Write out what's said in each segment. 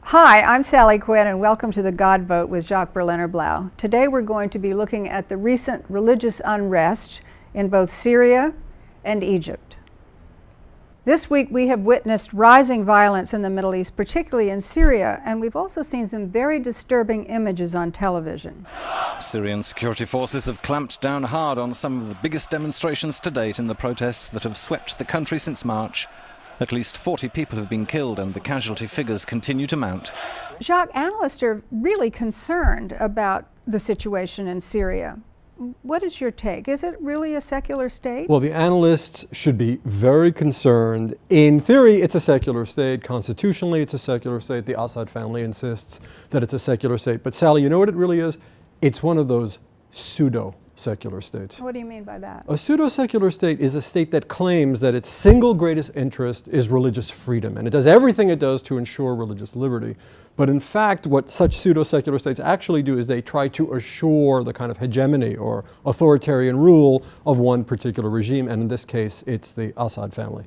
Hi, I'm Sally Quinn, and welcome to the God Vote with Jacques Berlinerblau. Today we're going to be looking at the recent religious unrest in both Syria and Egypt. This week we have witnessed rising violence in the Middle East, particularly in Syria, and we've also seen some very disturbing images on television. Syrian security forces have clamped down hard on some of the biggest demonstrations to date in the protests that have swept the country since March. At least 40 people have been killed and the casualty figures continue to mount. Jacques, analysts are really concerned about the situation in Syria. What is your take? Is it really a secular state? Well, the analysts should be very concerned. In theory, it's a secular state. Constitutionally, it's a secular state. The Assad family insists that it's a secular state. But Sally, you know what it really is? It's one of those pseudo-secular states. What do you mean by that? A pseudo-secular state is a state that claims that its single greatest interest is religious freedom, and it does everything it does to ensure religious liberty. But in fact, what such pseudo-secular states actually do is they try to assure the kind of hegemony or authoritarian rule of one particular regime, and in this case, it's the Assad family.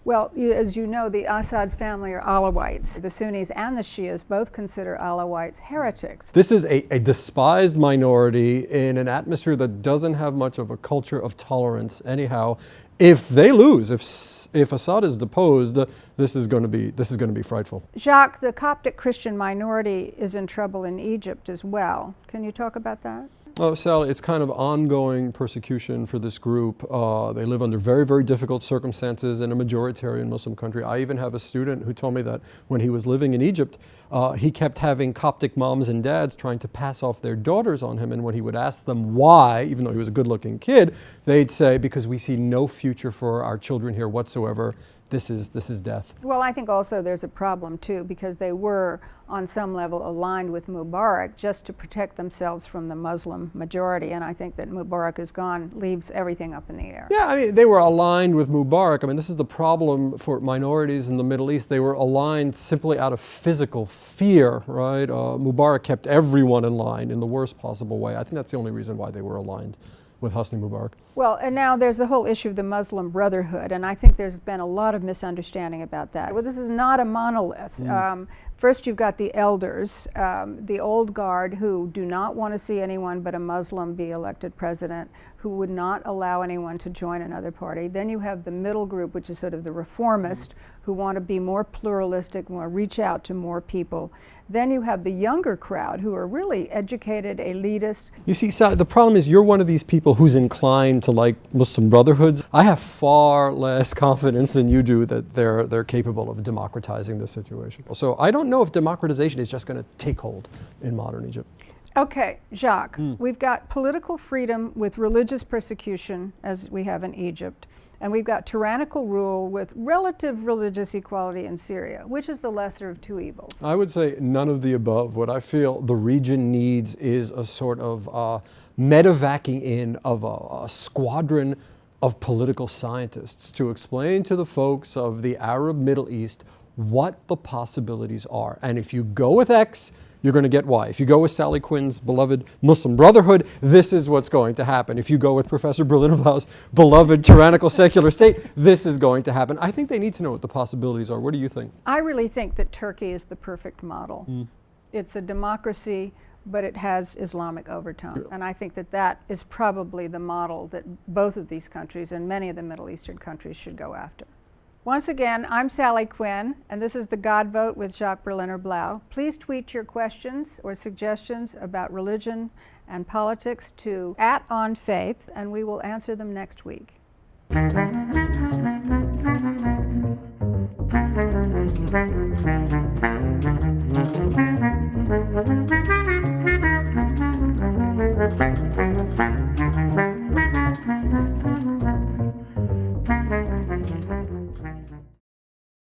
Well, as you know, the Assad family are Alawites. The Sunnis and the Shias both consider Alawites heretics. This is a despised minority in an atmosphere that doesn't have much of a culture of tolerance anyhow. If they lose, if Assad is deposed, this is going to be frightful. Jacques, the Coptic Christian minority is in trouble in Egypt as well. Can you talk about that? Oh, Sally, it's kind of ongoing persecution for this group. They live under very, very difficult circumstances in a majoritarian Muslim country. I even have a student who told me that when he was living in Egypt, he kept having Coptic moms and dads trying to pass off their daughters on him, and when he would ask them why, even though he was a good-looking kid, they'd say, because we see no future for our children here whatsoever. This is death. Well, I think also there's a problem too, because they were on some level aligned with Mubarak just to protect themselves from the Muslim majority, and I think that Mubarak is gone leaves everything up in the air. Yeah, I mean, they were aligned with Mubarak. I mean, this is the problem for minorities in the Middle East. They were aligned simply out of physical fear, right? Mubarak kept everyone in line in the worst possible way. I think that's the only reason why they were aligned with Hosni Mubarak. Well, and now there's the whole issue of the Muslim Brotherhood, and I think there's been a lot of misunderstanding about that. Well, this is not a monolith. First, you've got the elders, the old guard, who do not want to see anyone but a Muslim be elected president, who would not allow anyone to join another party. Then you have the middle group, which is sort of the reformist, who want to be more pluralistic, want to reach out to more people. Then you have the younger crowd, who are really educated, elitist. You see, Sally, the problem is you're one of these people who's inclined to like Muslim Brotherhoods. I have far less confidence than you do that they're capable of democratizing this situation. So I don't know if democratization is just going to take hold in modern Egypt. Okay, Jacques, we've got political freedom with religious persecution, as we have in Egypt, and we've got tyrannical rule with relative religious equality in Syria. Which is the lesser of two evils? I would say none of the above. What I feel the region needs is a sort of medevacing in of a squadron of political scientists to explain to the folks of the Arab Middle East what the possibilities are. And if you go with X, you're going to get Y. If you go with Sally Quinn's beloved Muslim Brotherhood, this is what's going to happen. If you go with Professor Berlinerblau's beloved tyrannical secular state, this is going to happen. I think they need to know what the possibilities are. What do you think? I really think that Turkey is the perfect model. It's a democracy, but it has Islamic overtones. And I think that that is probably the model that both of these countries and many of the Middle Eastern countries should go after. Once again, I'm Sally Quinn, and this is the God Vote with Jacques Berlinerblau. Please tweet your questions or suggestions about religion and politics to @onfaith, and we will answer them next week.